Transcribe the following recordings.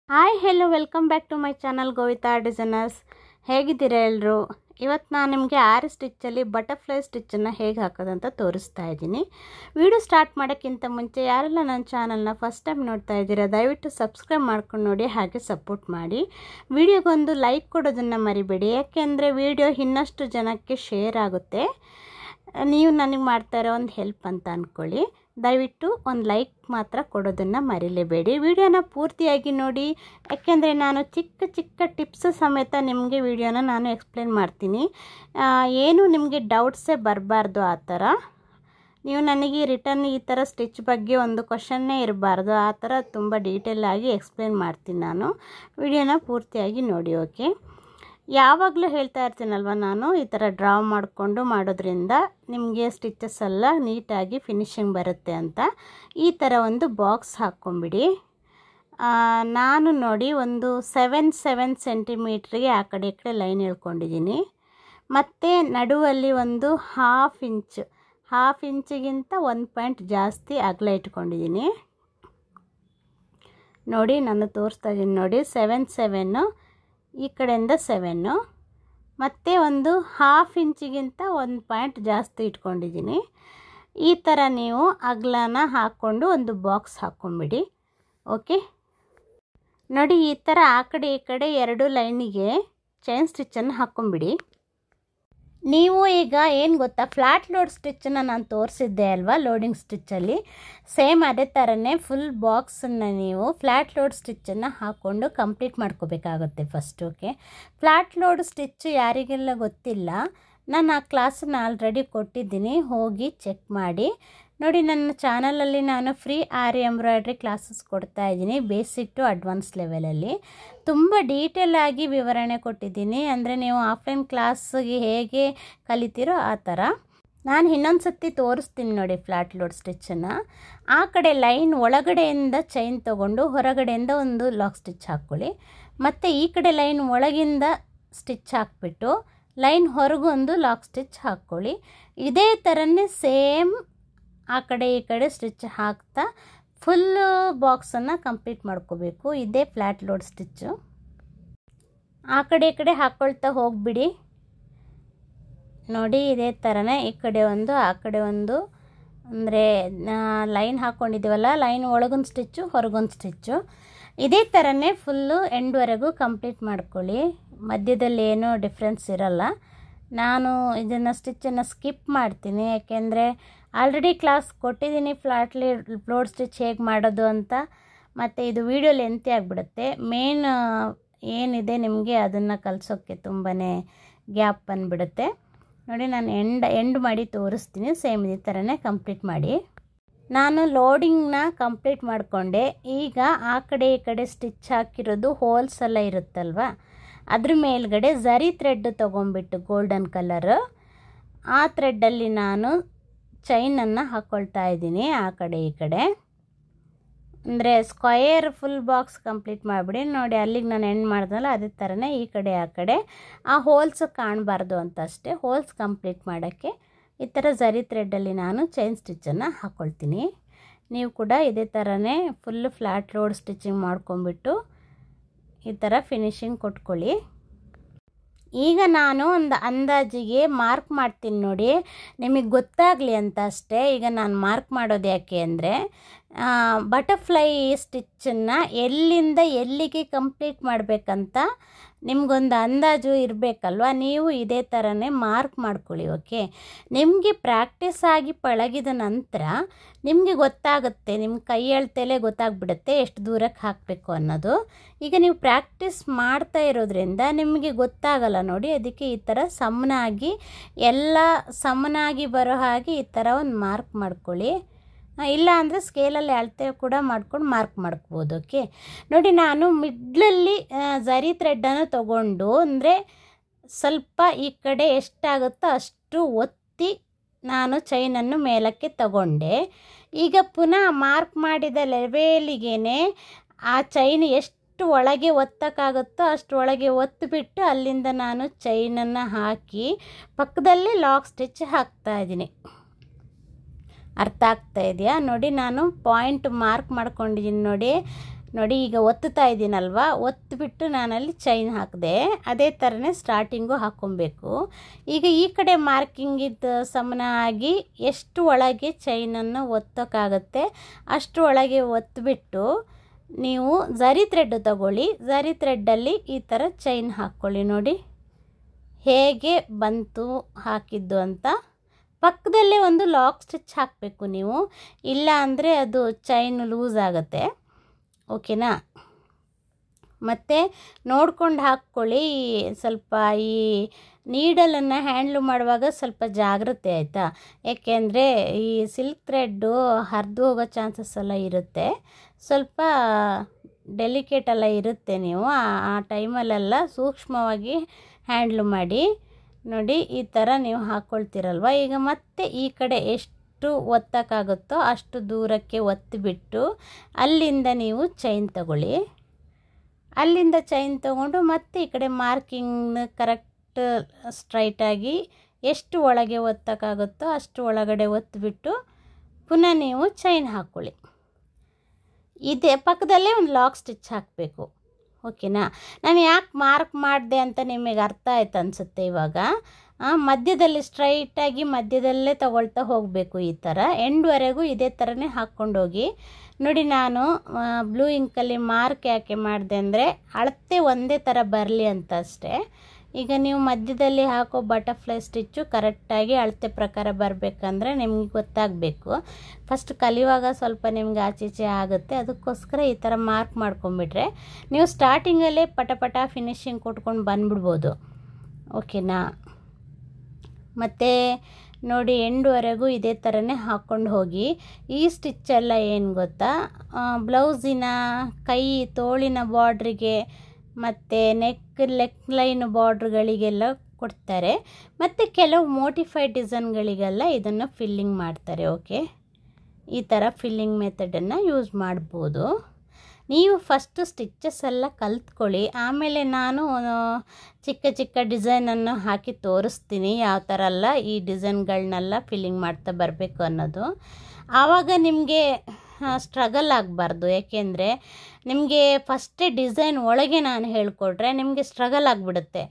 Hi hello welcome back to my channel Govita Designers. ಹೇಗಿದ್ದೀರಾ ಎಲ್ಲರೂ? ಇವತ್ತು ನಾನು ನಿಮಗೆ ಆರಿ ಸ್ಟಿಚ್ಚಲ್ಲಿ ಬಟರ್ಫ್ಲೈ ಸ್ಟಿಚ್ಚನ್ನು ಹೇಗೆ ಹಾಕೋದಂತ ತೋರಿಸ್ತಾ ಇದ್ದೀನಿ. ವಿಡಿಯೋ ಸ್ಟಾರ್ಟ್ ಮಾಡೋಕ್ಕಿಂತ ಮುಂಚೆ ಯಾರೆಲ್ಲ ನನ್ನ ಚಾನಲ್ನ ಫಸ್ಟ್ ಟೈಮ್ ನೋಡ್ತಾ ಇದ್ದೀರಾ ದಯವಿಟ್ಟು ಸಬ್ಸ್ಕ್ರೈಬ್ ಮಾಡ್ಕೊಂಡು ನೋಡಿ, ಹಾಗೆ ಸಪೋರ್ಟ್ ಮಾಡಿ. ವಿಡಿಯೋಗೊಂದು ಲೈಕ್ ಕೊಡೋದನ್ನು ಮರಿಬೇಡಿ, ಯಾಕೆಂದರೆ ವಿಡಿಯೋ ಇನ್ನಷ್ಟು ಜನಕ್ಕೆ ಶೇರ್ ಆಗುತ್ತೆ. ನೀವು ನನಗೆ ಮಾಡ್ತಾ ಇರೋ ಒಂದು ಹೆಲ್ಪ್ ಅಂತ ಅಂದ್ಕೊಳ್ಳಿ. ದಯವಿಟ್ಟು ಒಂದು ಲೈಕ್ ಮಾತ್ರ ಕೊಡೋದನ್ನು ಮರಿಲೇಬೇಡಿ. ವಿಡಿಯೋನ ಪೂರ್ತಿಯಾಗಿ ನೋಡಿ, ಯಾಕೆಂದರೆ ನಾನು ಚಿಕ್ಕ ಚಿಕ್ಕ ಟಿಪ್ಸ್ ಸಮೇತ ನಿಮಗೆ ವಿಡಿಯೋನ ನಾನು ಎಕ್ಸ್ಪ್ಲೇನ್ ಮಾಡ್ತೀನಿ. ಏನು ನಿಮಗೆ ಡೌಟ್ಸೇ ಬರಬಾರ್ದು. ಆ ಥರ ನೀವು ನನಗೆ ರಿಟರ್ನ್ ಈ ಥರ ಸ್ಟಿಚ್ ಬಗ್ಗೆ ಒಂದು ಕ್ವಶನ್ನೇ ಇರಬಾರ್ದು. ಆ ಥರ ತುಂಬ ಡೀಟೇಲಾಗಿ ಎಕ್ಸ್ಪ್ಲೇನ್ ಮಾಡ್ತೀನಿ ನಾನು. ವಿಡಿಯೋನ ಪೂರ್ತಿಯಾಗಿ ನೋಡಿ. ಓಕೆ, ಯಾವಾಗಲೂ ಹೇಳ್ತಾ ಇರ್ತೀನಲ್ವ ನಾನು, ಈ ಥರ ಡ್ರಾ ಮಾಡಿಕೊಂಡು ಮಾಡೋದ್ರಿಂದ ನಿಮಗೆ ಸ್ಟಿಚಸ್ ಎಲ್ಲ ನೀಟಾಗಿ ಫಿನಿಶಿಂಗ್ ಬರುತ್ತೆ ಅಂತ. ಈ ಥರ ಒಂದು ಬಾಕ್ಸ್ ಹಾಕ್ಕೊಂಬಿಡಿ. ನಾನು ನೋಡಿ ಒಂದು 7 ಸೆಂಟಿಮೀಟ್ರಿಗೆ ಆ ಕಡೆ ಈ ಕಡೆ ಲೈನ್ ಹೇಳ್ಕೊಂಡಿದ್ದೀನಿ. ಮತ್ತು ನಡುವಲ್ಲಿ ಒಂದು ಹಾಫ್ ಇಂಚಿಗಿಂತ 1 ಪಾಯಿಂಟ್ ಜಾಸ್ತಿ ಅಗಲ ಇಟ್ಕೊಂಡಿದ್ದೀನಿ. ನೋಡಿ ನಾನು ತೋರಿಸ್ತಾ ಇದ್ದೀನಿ ನೋಡಿ, 7 ಈ ಕಡೆಯಿಂದ 7 ಮತ್ತು ಒಂದು ಹಾಫ್ ಇಂಚಿಗಿಂತ 1 ಪಾಯಿಂಟ್ ಜಾಸ್ತಿ ಇಟ್ಕೊಂಡಿದ್ದೀನಿ. ಈ ಥರ ನೀವು ಅಗಲನ ಹಾಕ್ಕೊಂಡು ಒಂದು ಬಾಕ್ಸ್ ಹಾಕ್ಕೊಂಬಿಡಿ. ಓಕೆ, ನೋಡಿ ಈ ಥರ ಆ ಕಡೆ ಈ ಕಡೆ 2 ಲೈನಿಗೆ ಚೈನ್ ಸ್ಟಿಚ್ಚನ್ನು ಹಾಕ್ಕೊಂಬಿಡಿ. ನೀವು ಈಗ ಏನು ಗೊತ್ತಾ, ಫ್ಲ್ಯಾಟ್ ಲೋಡ್ ಸ್ಟಿಚ್ಚನ್ನು ನಾನು ತೋರಿಸಿದ್ದೆ ಅಲ್ವಾ ಲೋಡಿಂಗ್ ಸ್ಟಿಚ್ಚಲ್ಲಿ, ಸೇಮ್ ಅದೇ ಥರನೇ ಫುಲ್ ಬಾಕ್ಸನ್ನು ನೀವು ಫ್ಲ್ಯಾಟ್ ಲೋಡ್ ಸ್ಟಿಚ್ಚನ್ನು ಹಾಕ್ಕೊಂಡು ಕಂಪ್ಲೀಟ್ ಮಾಡ್ಕೋಬೇಕಾಗುತ್ತೆ first. Okay, flat load stitch ಯಾರಿಗೆಲ್ಲ ಗೊತ್ತಿಲ್ಲ, ನಾನು ಆ ಕ್ಲಾಸನ್ನು ಆಲ್ರೆಡಿ ಕೊಟ್ಟಿದ್ದೀನಿ, ಹೋಗಿ ಚೆಕ್ ಮಾಡಿ ನೋಡಿ. ನನ್ನ ಚಾನಲಲ್ಲಿ ನಾನು ಫ್ರೀ ಆರಿ ಎಂಬ್ರಾಯ್ಡ್ರಿ ಕ್ಲಾಸಸ್ ಕೊಡ್ತಾ ಇದ್ದೀನಿ, ಬೇಸಿಕ್ ಟು ಅಡ್ವಾನ್ಸ್ ಲೆವೆಲಲ್ಲಿ. ತುಂಬ ಡೀಟೇಲಾಗಿ ವಿವರಣೆ ಕೊಟ್ಟಿದ್ದೀನಿ. ಅಂದರೆ ನೀವು ಆಫ್ಲೈನ್ ಕ್ಲಾಸ್ಗೆ ಹೇಗೆ ಕಲಿತೀರೋ ಆ ಥರ. ನಾನು ಇನ್ನೊಂದು ಸತಿ ತೋರಿಸ್ತೀನಿ ನೋಡಿ ಫ್ಲ್ಯಾಟ್ ಲೋಡ್ ಸ್ಟಿಚ್ಚನ್ನು. ಆ ಕಡೆ ಲೈನ್ ಒಳಗಡೆಯಿಂದ ಚೈನ್ ತೊಗೊಂಡು ಹೊರಗಡೆಯಿಂದ ಒಂದು ಲಾಕ್ ಸ್ಟಿಚ್ ಹಾಕ್ಕೊಳ್ಳಿ. ಮತ್ತು ಈ ಕಡೆ ಲೈನ್ ಒಳಗಿಂದ ಸ್ಟಿಚ್ ಹಾಕ್ಬಿಟ್ಟು ಲೈನ್ ಹೊರಗೊಂದು ಲಾಕ್ ಸ್ಟಿಚ್ ಹಾಕ್ಕೊಳ್ಳಿ. ಇದೇ ಥರನೇ ಸೇಮ್ ಆ ಕಡೆ ಈ ಕಡೆ ಸ್ಟಿಚ್ ಹಾಕ್ತಾ ಫುಲ್ಲು ಬಾಕ್ಸನ್ನು ಕಂಪ್ಲೀಟ್ ಮಾಡ್ಕೋಬೇಕು. ಇದೇ ಫ್ಲ್ಯಾಟ್ ಲೋಡ್ ಸ್ಟಿಚ್ಚು. ಆ ಕಡೆ ಈ ಕಡೆ ಹಾಕ್ಕೊಳ್ತಾ ಹೋಗಿಬಿಡಿ. ನೋಡಿ ಇದೇ ಥರನೇ ಈ ಕಡೆ ಒಂದು ಆ ಕಡೆ ಒಂದು, ಅಂದರೆ ಲೈನ್ ಹಾಕ್ಕೊಂಡಿದ್ದೀವಲ್ಲ, ಲೈನ್ ಒಳಗೊಂದು ಸ್ಟಿಚ್ಚು ಹೊರಗೊಂದು ಸ್ಟಿಚ್ಚು. ಇದೇ ಥರನೇ ಫುಲ್ಲು ಎಂಡ್ವರೆಗೂ ಕಂಪ್ಲೀಟ್ ಮಾಡ್ಕೊಳ್ಳಿ. ಮಧ್ಯದಲ್ಲಿ ಏನೂ ಡಿಫ್ರೆನ್ಸ್ ಇರಲ್ಲ. ನಾನು ಇದನ್ನು ಸ್ಟಿಚ್ಚನ್ನು ಸ್ಕಿಪ್ ಮಾಡ್ತೀನಿ, ಯಾಕೆಂದರೆ ಆಲ್ರೆಡಿ ಕ್ಲಾಸ್ ಕೊಟ್ಟಿದ್ದೀನಿ ಫ್ಲ್ಯಾಟ್ ಲೋಡ್ ಸ್ಟಿಚ್ ಹೇಗೆ ಮಾಡೋದು ಅಂತ. ಮತ್ತು ಇದು ವಿಡಿಯೋ ಲೆಂತಿ ಆಗಿಬಿಡುತ್ತೆ. ಮೇನ್ ಏನಿದೆ ನಿಮಗೆ ಅದನ್ನು ಕಲಿಸೋಕ್ಕೆ ತುಂಬಾ ಗ್ಯಾಪ್ ಬಂದುಬಿಡುತ್ತೆ. ನೋಡಿ ನಾನು ಎಂಡ್ ಮಾಡಿ ತೋರಿಸ್ತೀನಿ. ಸೇಮ್ ಈ ಥರನೇ ಕಂಪ್ಲೀಟ್ ಮಾಡಿ. ನಾನು ಲೋಡಿಂಗ್ನ ಕಂಪ್ಲೀಟ್ ಮಾಡಿಕೊಂಡೆ. ಈಗ ಆ ಕಡೆ ಈ ಕಡೆ ಸ್ಟಿಚ್ ಹಾಕಿರೋದು ಹೋಲ್ಸ್ ಎಲ್ಲ ಇರುತ್ತಲ್ವ, ಅದ್ರ ಮೇಲ್ಗಡೆ ಝರಿ ಥ್ರೆಡ್ ತೊಗೊಂಬಿಟ್ಟು ಗೋಲ್ಡನ್ ಕಲರು, ಆ ಥ್ರೆಡ್ಡಲ್ಲಿ ನಾನು ಚೈನನ್ನು ಹಾಕ್ಕೊಳ್ತಾ ಇದ್ದೀನಿ ಆ ಕಡೆ ಈ ಕಡೆ. ಅಂದರೆ ಸ್ಕ್ವಯರ್ ಫುಲ್ ಬಾಕ್ಸ್ ಕಂಪ್ಲೀಟ್ ಮಾಡಿಬಿಡಿ. ನೋಡಿ ಅಲ್ಲಿಗೆ ನಾನು ಎಂಡ್ ಮಾಡ್ದಲ್ಲ, ಅದೇ ಥರನೇ ಈ ಕಡೆ ಆ ಕಡೆ ಆ ಹೋಲ್ಸ್ ಕಾಣಬಾರ್ದು ಅಂತ ಅಷ್ಟೇ. ಹೋಲ್ಸ್ ಕಂಪ್ಲೀಟ್ ಮಾಡೋಕ್ಕೆ ಈ ಥರ ಝರಿ ಥ್ರೆಡ್ಡಲ್ಲಿ ನಾನು ಚೈನ್ ಸ್ಟಿಚ್ಚನ್ನು ಹಾಕ್ಕೊಳ್ತೀನಿ. ನೀವು ಕೂಡ ಇದೇ ಥರನೇ ಫುಲ್ಲು ಫ್ಲ್ಯಾಟ್ ಲೋಡ್ ಸ್ಟಿಚಿಂಗ್ ಮಾಡ್ಕೊಂಬಿಟ್ಟು ಈ ಥರ ಫಿನಿಶಿಂಗ್ ಕೊಟ್ಕೊಳ್ಳಿ. ಈಗ ನಾನು ಒಂದು ಅಂದಾಜಿಗೆ ಮಾರ್ಕ್ ಮಾಡ್ತೀನಿ ನೋಡಿ, ನಿಮಗೆ ಗೊತ್ತಾಗಲಿ ಅಂತ ಅಷ್ಟೇ. ಈಗ ನಾನು ಮಾರ್ಕ್ ಮಾಡೋದು ಯಾಕೆ ಅಂದರೆ, ಬಟರ್ಫ್ಲೈ ಸ್ಟಿಚ್ಚನ್ನು ಎಲ್ಲಿಂದ ಎಲ್ಲಿಗೆ ಕಂಪ್ಲೀಟ್ ಮಾಡಬೇಕಂತ ನಿಮಗೊಂದು ಅಂದಾಜು ಇರಬೇಕಲ್ವ. ನೀವು ಇದೇ ಥರನೇ ಮಾರ್ಕ್ ಮಾಡ್ಕೊಳ್ಳಿ. ಓಕೆ, ನಿಮಗೆ ಪ್ರಾಕ್ಟೀಸ್ ಆಗಿ ಪಳಗಿದ ನಂತರ ನಿಮಗೆ ಗೊತ್ತಾಗುತ್ತೆ, ನಿಮ್ಮ ಕೈ ಎಳ್ತಲೇ ಗೊತ್ತಾಗ್ಬಿಡುತ್ತೆ ಎಷ್ಟು ದೂರಕ್ಕೆ ಹಾಕಬೇಕು ಅನ್ನೋದು. ಈಗ ನೀವು ಪ್ರಾಕ್ಟೀಸ್ ಮಾಡ್ತಾ ಇರೋದ್ರಿಂದ ನಿಮಗೆ ಗೊತ್ತಾಗಲ್ಲ ನೋಡಿ. ಅದಕ್ಕೆ ಈ ಥರ ಸಮನಾಗಿ ಎಲ್ಲ ಸಮನಾಗಿ ಬರೋ ಹಾಗೆ ಈ ಥರ ಒಂದು ಮಾರ್ಕ್ ಮಾಡ್ಕೊಳ್ಳಿ. ಇಲ್ಲ ಅಂದರೆ ಸ್ಕೇಲಲ್ಲಿ ಅಳತೆ ಕೂಡ ಮಾಡ್ಕೊಂಡು ಮಾರ್ಕ್ ಮಾಡ್ಕೋಬೋದು. ಓಕೆ, ನೋಡಿ ನಾನು ಮಿಡ್ಲಲ್ಲಿ ಝರಿ ಥ್ರೆಡ್ಡನ್ನು ತೊಗೊಂಡು, ಅಂದರೆ ಸ್ವಲ್ಪ ಈ ಕಡೆ ಎಷ್ಟಾಗುತ್ತೋ ಅಷ್ಟು ಒತ್ತಿ ನಾನು ಚೈನನ್ನು ಮೇಲಕ್ಕೆ ತಗೊಂಡೆ. ಈಗ ಪುನಃ ಮಾರ್ಕ್ ಮಾಡಿದ ಲೆವೆಲಿಗೇ ಆ ಚೈನ್ ಎಷ್ಟು ಒಳಗೆ ಒತ್ತಕ್ಕಾಗುತ್ತೋ ಅಷ್ಟು ಒಳಗೆ ಒತ್ತಿಬಿಟ್ಟು ಅಲ್ಲಿಂದ ನಾನು ಚೈನನ್ನು ಹಾಕಿ ಪಕ್ಕದಲ್ಲಿ ಲಾಕ್ ಸ್ಟಿಚ್ ಹಾಕ್ತಾಯಿದ್ದೀನಿ. ಅರ್ಥ ಆಗ್ತಾ ಇದೆಯಾ? ನೋಡಿ ನಾನು ಪಾಯಿಂಟ್ ಮಾರ್ಕ್ ಮಾಡ್ಕೊಂಡಿದ್ದೀನಿ ನೋಡಿ. ನೋಡಿ ಈಗ ಒತ್ತುತ್ತಾ ಇದ್ದೀನಲ್ವ, ಒತ್ತಿಬಿಟ್ಟು ನಾನಲ್ಲಿ ಚೈನ್ ಹಾಕಿದೆ. ಅದೇ ಥರನೇ ಸ್ಟಾರ್ಟಿಂಗು ಹಾಕ್ಕೊಬೇಕು. ಈಗ ಈ ಕಡೆ ಮಾರ್ಕಿಂಗಿದ್ದು ಸಮನಾಗಿ ಎಷ್ಟು ಒಳಗೆ ಚೈನನ್ನು ಒತ್ತೋಕ್ಕಾಗತ್ತೆ ಅಷ್ಟು ಒಳಗೆ ಒತ್ತಿಬಿಟ್ಟು ನೀವು ಝರಿ ಥ್ರೆಡ್ ತಗೊಳ್ಳಿ. ಝರಿ ಥ್ರೆಡ್ಡಲ್ಲಿ ಈ ಥರ ಚೈನ್ ಹಾಕ್ಕೊಳ್ಳಿ. ನೋಡಿ ಹೇಗೆ ಬಂತು ಹಾಕಿದ್ದು ಅಂತ. ಪಕ್ಕದಲ್ಲೇ ಒಂದು ಲಾಕ್ ಸ್ಟಿಚ್ ಹಾಕಬೇಕು ನೀವು, ಇಲ್ಲ ಅಂದರೆ ಅದು ಚೈನ್ ಲೂಸ್ ಆಗುತ್ತೆ. ಓಕೆನಾ? ಮತ್ತು ನೋಡ್ಕೊಂಡು ಹಾಕ್ಕೊಳ್ಳಿ. ಸ್ವಲ್ಪ ಈ ನೀಡಲನ್ನು ಹ್ಯಾಂಡ್ಲ್ ಮಾಡುವಾಗ ಸ್ವಲ್ಪ ಜಾಗ್ರತೆ, ಆಯಿತಾ? ಏಕೆಂದರೆ ಈ ಸಿಲ್ಕ್ ಥ್ರೆಡ್ಡು ಹರಿದು ಹೋಗೋ ಚಾನ್ಸಸ್ ಎಲ್ಲ ಇರುತ್ತೆ. ಸ್ವಲ್ಪ ಡೆಲಿಕೇಟ್ ಎಲ್ಲ ಇರುತ್ತೆ. ನೀವು ಆ ಟೈಮಲ್ಲೆಲ್ಲ ಸೂಕ್ಷ್ಮವಾಗಿ ಹ್ಯಾಂಡ್ಲ್ ಮಾಡಿ. ನೋಡಿ ಈ ಥರ ನೀವು ಹಾಕ್ಕೊಳ್ತೀರಲ್ವ. ಈಗ ಮತ್ತೆ ಈ ಕಡೆ ಎಷ್ಟು ಒತ್ತಕ್ಕಾಗುತ್ತೋ ಅಷ್ಟು ದೂರಕ್ಕೆ ಒತ್ತಿಬಿಟ್ಟು ಅಲ್ಲಿಂದ ನೀವು ಚೈನ್ ತಗೊಳ್ಳಿ. ಅಲ್ಲಿಂದ ಚೈನ್ ತಗೊಂಡು ಮತ್ತೆ ಈ ಕಡೆ ಮಾರ್ಕಿಂಗ್ನ ಕರೆಕ್ಟ್ ಸ್ಟ್ರೈಟಾಗಿ ಎಷ್ಟು ಒಳಗೆ ಒತ್ತಕ್ಕಾಗುತ್ತೋ ಅಷ್ಟು ಒಳಗಡೆ ಒತ್ತಿಬಿಟ್ಟು ಪುನಃ ನೀವು ಚೈನ್ ಹಾಕ್ಕೊಳ್ಳಿ. ಇದೇ ಪಕ್ಕದಲ್ಲೇ ಒಂದು ಲಾಕ್ ಸ್ಟಿಚ್ ಹಾಕಬೇಕು. ಓಕೆನಾ? ನಾನು ಯಾಕೆ ಮಾರ್ಕ್ ಮಾಡಿದೆ ಅಂತ ನಿಮಗೆ ಅರ್ಥ ಆಯ್ತು ಅನಿಸುತ್ತೆ ಇವಾಗ. ಮಧ್ಯದಲ್ಲಿ ಸ್ಟ್ರೈಟಾಗಿ ಮಧ್ಯದಲ್ಲೇ ತಗೊಳ್ತಾ ಹೋಗಬೇಕು. ಈ ಥರ ಎಂಡ್ವರೆಗೂ ಇದೇ ಥರನೇ ಹಾಕ್ಕೊಂಡೋಗಿ. ನೋಡಿ ನಾನು ಬ್ಲೂ ಇಂಕಲ್ಲಿ ಮಾರ್ಕ್ ಯಾಕೆ ಮಾಡಿದೆ ಅಂದರೆ ಅಳತೆ ಒಂದೇ ಥರ ಬರಲಿ ಅಂತ ಅಷ್ಟೇ. ಈಗ ನೀವು ಮಧ್ಯದಲ್ಲಿ ಹಾಕೋ ಬಟರ್ಫ್ಲೈ ಸ್ಟಿಚ್ಚು ಕರೆಕ್ಟಾಗಿ ಅಳತೆ ಪ್ರಕಾರ ಬರಬೇಕಂದ್ರೆ ನಿಮ್ಗೆ ಗೊತ್ತಾಗಬೇಕು. ಫಸ್ಟ್ ಕಲಿಯುವಾಗ ಸ್ವಲ್ಪ ನಿಮ್ಗೆ ಆಚೀಚೆ ಆಗುತ್ತೆ. ಅದಕ್ಕೋಸ್ಕರ ಈ ಥರ ಮಾರ್ಕ್ ಮಾಡ್ಕೊಂಬಿಟ್ರೆ ನೀವು ಸ್ಟಾರ್ಟಿಂಗಲ್ಲೇ ಪಟ ಫಿನಿಶಿಂಗ್ ಕೊಟ್ಕೊಂಡು ಬಂದ್ಬಿಡ್ಬೋದು. ಓಕೆನಾ? ಮತ್ತು ನೋಡಿ ಎಂಡ್ವರೆಗೂ ಇದೇ ಥರನೇ ಹಾಕ್ಕೊಂಡು ಹೋಗಿ. ಈ ಸ್ಟಿಚ್ಚೆಲ್ಲ ಏನು ಗೊತ್ತಾ, ಬ್ಲೌಸಿನ ಕೈ ತೋಳಿನ ಬಾರ್ಡ್ರಿಗೆ ಮತ್ತು ನೆಕ್ ಲೈನ್ ಬಾರ್ಡ್ರ್ಗಳಿಗೆಲ್ಲ ಕೊಡ್ತಾರೆ. ಮತ್ತು ಕೆಲವು ಮೋಟಿಫೈಡ್ ಡಿಸೈನ್ಗಳಿಗೆಲ್ಲ ಇದನ್ನು ಫಿಲ್ಲಿಂಗ್ ಮಾಡ್ತಾರೆ. ಓಕೆ, ಈ ಥರ ಫಿಲ್ಲಿಂಗ್ ಮೆಥಡನ್ನು ಯೂಸ್ ಮಾಡ್ಬೋದು. ನೀವು ಫಸ್ಟು ಸ್ಟಿಚ್ಚಸ್ ಎಲ್ಲ ಕಲ್ತ್ಕೊಳ್ಳಿ. ಆಮೇಲೆ ನಾನು ಚಿಕ್ಕ ಡಿಸೈನನ್ನು ಹಾಕಿ ತೋರಿಸ್ತೀನಿ ಯಾವ ಥರ ಎಲ್ಲ ಈ ಡಿಸೈನ್ಗಳನ್ನೆಲ್ಲ ಫಿಲ್ಲಿಂಗ್ ಮಾಡ್ತಾ ಬರಬೇಕು ಅನ್ನೋದು. ಆವಾಗ ನಿಮಗೆ ಸ್ಟ್ರಗಲ್ ಆಗಬಾರ್ದು. ಏಕೆಂದರೆ ನಿಮಗೆ ಫಸ್ಟೇ ಡಿಸೈನ್ ಒಳಗೆ ನಾನು ಹೇಳಿಕೊಟ್ರೆ ನಿಮಗೆ ಸ್ಟ್ರಗಲ್ ಆಗಿಬಿಡುತ್ತೆ,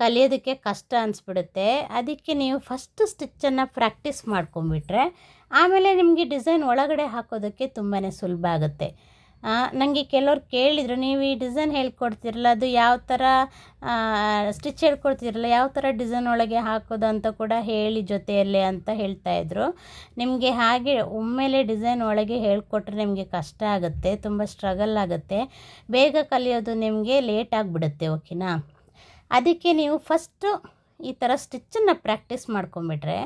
ಕಲಿಯೋದಕ್ಕೆ ಕಷ್ಟ ಅನಿಸ್ಬಿಡುತ್ತೆ. ಅದಕ್ಕೆ ನೀವು ಫಸ್ಟ್ ಸ್ಟಿಚ್ಚನ್ನು ಪ್ರಾಕ್ಟೀಸ್ ಮಾಡ್ಕೊಂಬಿಟ್ರೆ ಆಮೇಲೆ ನಿಮಗೆ ಡಿಸೈನ್ ಒಳಗಡೆ ಹಾಕೋದಕ್ಕೆ ತುಂಬಾ ಸುಲಭ ಆಗುತ್ತೆ. ನನಗೆ ಕೆಲವ್ರು ಕೇಳಿದರು, ನೀವು ಈ ಡಿಸೈನ್ ಹೇಳ್ಕೊಡ್ತಿರಲ್ಲ ಅದು ಯಾವ ಥರ ಸ್ಟಿಚ್ ಹೇಳ್ಕೊಡ್ತಿರಲ್ಲ ಯಾವ ಥರ ಡಿಸೈನ್ ಒಳಗೆ ಹಾಕೋದು ಅಂತ ಕೂಡ ಹೇಳಿ ಜೊತೆಯಲ್ಲೇ ಅಂತ ಹೇಳ್ತಾಯಿದ್ರು. ನಿಮಗೆ ಹಾಗೆ ಒಮ್ಮೆಲೆ ಡಿಸೈನ್ ಒಳಗೆ ಹೇಳ್ಕೊಟ್ರೆ ನಿಮಗೆ ಕಷ್ಟ ಆಗುತ್ತೆ, ತುಂಬ ಸ್ಟ್ರಗಲ್ ಆಗುತ್ತೆ, ಬೇಗ ಕಲಿಯೋದು ನಿಮಗೆ ಲೇಟ್ ಆಗಿಬಿಡುತ್ತೆ. ಓಕೆನಾ? ಅದಕ್ಕೆ ನೀವು ಫಸ್ಟು ಈ ಥರ ಸ್ಟಿಚ್ಚನ್ನು ಪ್ರಾಕ್ಟೀಸ್ ಮಾಡ್ಕೊಂಬಿಟ್ರೆ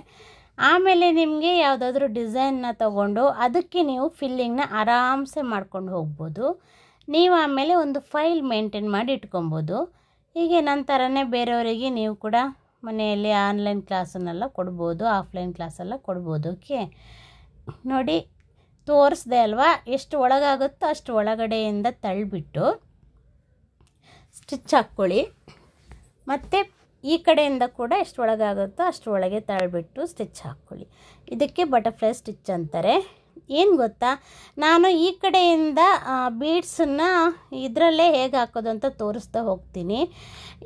ಆಮೇಲೆ ನಿಮಗೆ ಯಾವುದಾದ್ರೂ ಡಿಸೈನ್ನ ತಗೊಂಡು ಅದಕ್ಕೆ ನೀವು ಫಿಲ್ಲಿಂಗ್ನ ಆರಾಮ್ಸೆ ಮಾಡ್ಕೊಂಡು ಹೋಗ್ಬೋದು. ನೀವು ಆಮೇಲೆ ಒಂದು ಫೈಲ್ ಮೇಂಟೈನ್ ಮಾಡಿ ಇಟ್ಕೊಬೋದು. ಹೀಗೆ ನಂತರನೇ ಬೇರೆಯವರಿಗೆ ನೀವು ಕೂಡ ಮನೆಯಲ್ಲಿ ಆನ್ಲೈನ್ ಕ್ಲಾಸನ್ನೆಲ್ಲ ಕೊಡ್ಬೋದು, ಆಫ್ಲೈನ್ ಕ್ಲಾಸೆಲ್ಲ ಕೊಡ್ಬೋದು. ಓಕೆ, ನೋಡಿ ತೋರಿಸ್ದೆ ಅಲ್ವಾ, ಎಷ್ಟು ಒಳಗಾಗುತ್ತೋ ಅಷ್ಟು ಒಳಗಡೆಯಿಂದ ತಳ್ಳಿಬಿಟ್ಟು ಸ್ಟಿಚ್ ಹಾಕ್ಕೊಳ್ಳಿ. ಮತ್ತು ಈ ಕಡೆಯಿಂದ ಕೂಡ ಎಷ್ಟು ಒಳಗಾಗುತ್ತೋ ಅಷ್ಟು ಒಳಗೆ ತಳ್ಳಿಬಿಟ್ಟು ಸ್ಟಿಚ್ ಹಾಕ್ಕೊಳ್ಳಿ. ಇದಕ್ಕೆ ಬಟರ್ಫ್ಲೈ ಸ್ಟಿಚ್ ಅಂತಾರೆ. ಏನು ಗೊತ್ತಾ, ನಾನು ಈ ಕಡೆಯಿಂದ ಬೀಡ್ಸನ್ನು ಇದರಲ್ಲೇ ಹೇಗೆ ಹಾಕೋದು ಅಂತ ತೋರಿಸ್ತಾ ಹೋಗ್ತೀನಿ.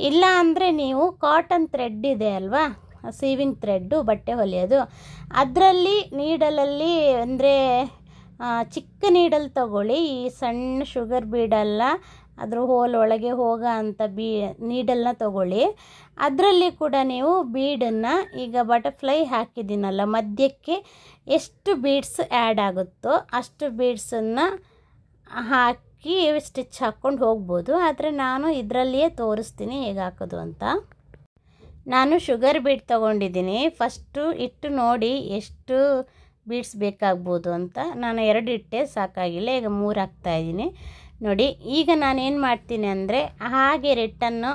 ಇಲ್ಲ ಅಂದರೆ ನೀವು ಕಾಟನ್ ಥ್ರೆಡ್ ಇದೆ ಅಲ್ವಾ, ಸೀವಿಂಗ್ ಥ್ರೆಡ್ಡು, ಬಟ್ಟೆ ಹೊಲಿಯೋದು, ಅದರಲ್ಲಿ ನೀಡಲಲ್ಲಿ ಅಂದರೆ ಚಿಕ್ಕ ನೀಡಲ್ ತಗೊಳ್ಳಿ. ಈ ಸಣ್ಣ ಶುಗರ್ ಬೀಡಲ್ಲ, ಅದ್ರ ಹೋಲ್ ಒಳಗೆ ಹೋಗೋ ಅಂಥ ನೀಡಲ್ನ ತಗೊಳ್ಳಿ. ಅದರಲ್ಲಿ ಕೂಡ ನೀವು ಬೀಡನ್ನು ಈಗ ಬಟರ್ಫ್ಲೈ ಹಾಕಿದ್ದೀನಲ್ಲ ಮಧ್ಯಕ್ಕೆ ಎಷ್ಟು ಬೀಡ್ಸ್ ಆ್ಯಡ್ ಆಗುತ್ತೋ ಅಷ್ಟು ಬೀಡ್ಸನ್ನು ಹಾಕಿ ಸ್ಟಿಚ್ ಹಾಕ್ಕೊಂಡು ಹೋಗ್ಬೋದು. ಆದರೆ ನಾನು ಇದರಲ್ಲಿಯೇ ತೋರಿಸ್ತೀನಿ ಹೇಗೆ ಹಾಕೋದು ಅಂತ. ನಾನು ಶುಗರ್ ಬೀಡ್ ತೊಗೊಂಡಿದ್ದೀನಿ. ಫಸ್ಟು ಇಟ್ಟು ನೋಡಿ ಎಷ್ಟು ಬೀಡ್ಸ್ ಬೇಕಾಗ್ಬೋದು ಅಂತ. ನಾನು 2 ಇಟ್ಟೆ, ಸಾಕಾಗಿಲ್ಲ, ಈಗ 3 ಹಾಕ್ತಾಯಿದ್ದೀನಿ. ನೋಡಿ ಈಗ ನಾನೇನು ಮಾಡ್ತೀನಿ ಅಂದರೆ ಹಾಗೆ ರಿಟನ್ನು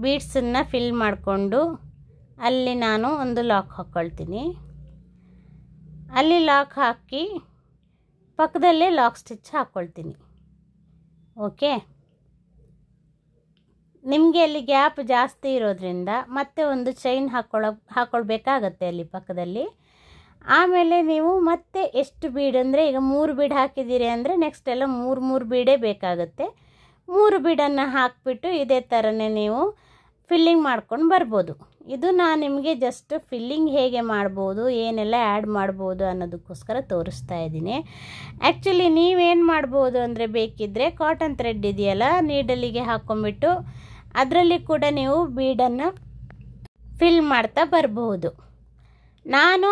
ಬೀಡ್ಸನ್ನು ಫಿಲ್ ಮಾಡಿಕೊಂಡು ಅಲ್ಲಿ ನಾನು ಒಂದು ಲಾಕ್ ಹಾಕ್ಕೊಳ್ತೀನಿ. ಅಲ್ಲಿ ಲಾಕ್ ಹಾಕಿ ಪಕ್ಕದಲ್ಲೇ ಲಾಕ್ ಸ್ಟಿಚ್ ಹಾಕ್ಕೊಳ್ತೀನಿ. ಓಕೆ, ನಿಮಗೆ ಅಲ್ಲಿ ಗ್ಯಾಪ್ ಜಾಸ್ತಿ ಇರೋದ್ರಿಂದ ಮತ್ತೆ ಒಂದು ಚೈನ್ ಹಾಕ್ಕೊಳ್ಬೇಕಾಗತ್ತೆ ಅಲ್ಲಿ ಪಕ್ಕದಲ್ಲಿ. ಆಮೇಲೆ ನೀವು ಮತ್ತೆ ಎಷ್ಟು ಬೀಡ್ ಅಂದರೆ ಈಗ 3 ಬೀಡ್ ಹಾಕಿದ್ದೀರಿ ಅಂದರೆ ನೆಕ್ಸ್ಟ್ ಎಲ್ಲ 3 ಬೀಡೇ ಬೇಕಾಗುತ್ತೆ. 3 ಬೀಡನ್ನು ಹಾಕಿಬಿಟ್ಟು ಇದೇ ಥರನೇ ನೀವು ಫಿಲ್ಲಿಂಗ್ ಮಾಡ್ಕೊಂಡು ಬರ್ಬೋದು. ಇದು ನಾನು ನಿಮಗೆ ಜಸ್ಟ್ ಫಿಲ್ಲಿಂಗ್ ಹೇಗೆ ಮಾಡ್ಬೋದು, ಏನೆಲ್ಲ ಆ್ಯಡ್ ಮಾಡ್ಬೋದು ಅನ್ನೋದಕ್ಕೋಸ್ಕರ ತೋರಿಸ್ತಾ ಇದ್ದೀನಿ. ಆ್ಯಕ್ಚುಲಿ ನೀವೇನು ಮಾಡ್ಬೋದು ಅಂದರೆ ಬೇಕಿದ್ದರೆ ಕಾಟನ್ ಥ್ರೆಡ್ ಇದೆಯಲ್ಲ, ನೀಡಲಿಗೆ ಹಾಕ್ಕೊಂಬಿಟ್ಟು ಅದರಲ್ಲಿ ಕೂಡ ನೀವು ಬೀಡನ್ನು ಫಿಲ್ ಮಾಡ್ತಾ ಬರಬಹುದು. ನಾನು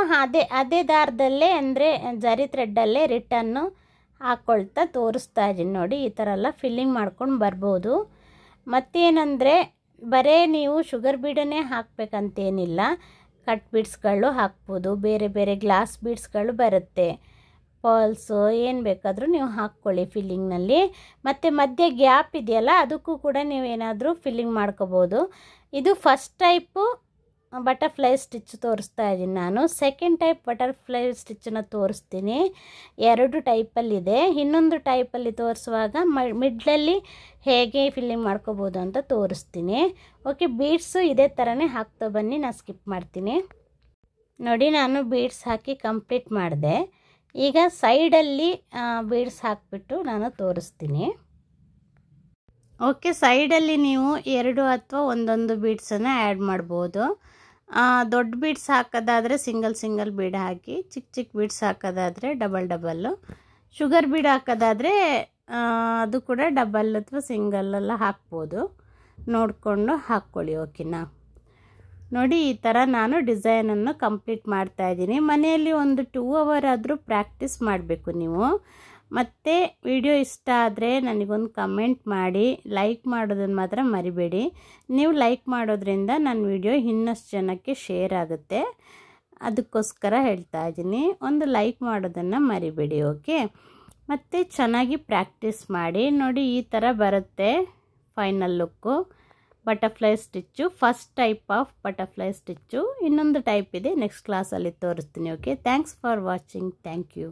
ಅದೇ ದಾರದಲ್ಲೇ ಅಂದರೆ ಜರಿ ಥ್ರೆಡ್ಡಲ್ಲೇ ರಿಟನ್ನು ಹಾಕ್ಕೊಳ್ತಾ ತೋರಿಸ್ತಾ ಇದ್ದೀನಿ ನೋಡಿ. ಈ ಥರ ಎಲ್ಲ ಫಿಲ್ಲಿಂಗ್ ಮಾಡ್ಕೊಂಡು ಬರ್ಬೋದು. ಮತ್ತೇನೆಂದರೆ ಬರೀ ನೀವು ಶುಗರ್ ಬೀಡನ್ನೇ ಹಾಕಬೇಕಂತೇನಿಲ್ಲ, ಕಟ್ ಬೀಡ್ಸ್ಗಳು ಹಾಕ್ಬೋದು, ಬೇರೆ ಬೇರೆ ಗ್ಲಾಸ್ ಬೀಡ್ಸ್ಗಳು ಬರುತ್ತೆ, ಪರ್ಲ್ಸು ಏನು ಬೇಕಾದರೂ ನೀವು ಹಾಕ್ಕೊಳ್ಳಿ ಫಿಲ್ಲಿಂಗ್ನಲ್ಲಿ. ಮತ್ತು ಮಧ್ಯೆ ಗ್ಯಾಪ್ ಇದೆಯಲ್ಲ ಅದಕ್ಕೂ ಕೂಡ ನೀವೇನಾದರೂ ಫಿಲ್ಲಿಂಗ್ ಮಾಡ್ಕೋಬೋದು. ಇದು ಫಸ್ಟ್ ಟೈಪು ಬಟರ್ಫ್ಲೈ ಸ್ಟಿಚ್ ತೋರಿಸ್ತಾ ಇದ್ದೀನಿ ನಾನು. ಸೆಕೆಂಡ್ ಟೈಪ್ ಬಟರ್ಫ್ಲೈ ಸ್ಟಿಚ್ಚನ್ನು ತೋರಿಸ್ತೀನಿ. 2 ಟೈಪಲ್ಲಿದೆ. ಇನ್ನೊಂದು ಟೈಪಲ್ಲಿ ತೋರಿಸುವಾಗ ಮಿಡ್ಲಲ್ಲಿ ಹೇಗೆ ಫಿಲ್ಲಿಂಗ್ ಮಾಡ್ಕೋಬೋದು ಅಂತ ತೋರಿಸ್ತೀನಿ. ಓಕೆ, ಬೀಡ್ಸು ಇದೇ ಥರನೇ ಹಾಕ್ತಾ ಬನ್ನಿ, ನಾನು ಸ್ಕಿಪ್ ಮಾಡ್ತೀನಿ ನೋಡಿ. ನಾನು ಬೀಡ್ಸ್ ಹಾಕಿ ಕಂಪ್ಲೀಟ್ ಮಾಡಿದೆ. ಈಗ ಸೈಡಲ್ಲಿ ಬೀಡ್ಸ್ ಹಾಕಿಬಿಟ್ಟು ನಾನು ತೋರಿಸ್ತೀನಿ. ಓಕೆ, ಸೈಡಲ್ಲಿ ನೀವು 2 ಅಥವಾ 1 ಬೀಡ್ಸನ್ನು ಆ್ಯಡ್ ಮಾಡ್ಬೋದು. ದೊಡ್ಡ ಬೀಡ್ಸ್ ಹಾಕೋದಾದರೆ ಸಿಂಗಲ್ ಬೀಡ್ ಹಾಕಿ, ಚಿಕ್ಕ ಬೀಡ್ಸ್ ಹಾಕೋದಾದರೆ ಡಬಲ್ಲು, ಶುಗರ್ ಬೀಡ್ ಹಾಕೋದಾದರೆ ಅದು ಕೂಡ ಡಬಲ್ ಅಥವಾ ಸಿಂಗಲ್ಲೆಲ್ಲ ಹಾಕ್ಬೋದು, ನೋಡಿಕೊಂಡು ಹಾಕ್ಕೊಳ್ಳಿ. ಓಕೆನಾ ನೋಡಿ, ಈ ಥರ ನಾನು ಡಿಸೈನನ್ನು ಕಂಪ್ಲೀಟ್ ಮಾಡ್ತಾಯಿದ್ದೀನಿ. ಮನೆಯಲ್ಲಿ ಒಂದು 2 ಅವರ್ ಆದರೂ ಪ್ರಾಕ್ಟೀಸ್ ಮಾಡಬೇಕು ನೀವು. ಮತ್ತು ವಿಡಿಯೋ ಇಷ್ಟ ಆದರೆ ನನಗೊಂದು ಕಮೆಂಟ್ ಮಾಡಿ, ಲೈಕ್ ಮಾಡೋದನ್ನು ಮಾತ್ರ ಮರಿಬೇಡಿ. ನೀವು ಲೈಕ್ ಮಾಡೋದ್ರಿಂದ ನನ್ನ ವಿಡಿಯೋ ಇನ್ನಷ್ಟು ಜನಕ್ಕೆ ಶೇರ್ ಆಗುತ್ತೆ, ಅದಕ್ಕೋಸ್ಕರ ಹೇಳ್ತಾ ಇದ್ದೀನಿ. ಒಂದು ಲೈಕ್ ಮಾಡೋದನ್ನು ಮರಿಬೇಡಿ. ಓಕೆ, ಮತ್ತು ಚೆನ್ನಾಗಿ ಪ್ರಾಕ್ಟೀಸ್ ಮಾಡಿ ನೋಡಿ. ಈ ಥರ ಬರುತ್ತೆ final look. Butterfly stitch first type of butterfly stitch. ಇನ್ನೊಂದು ಟೈಪ್ ಇದೆ, ನೆಕ್ಸ್ಟ್ ಕ್ಲಾಸಲ್ಲಿ ತೋರಿಸ್ತೀನಿ. Okay, thanks for watching. Thank you.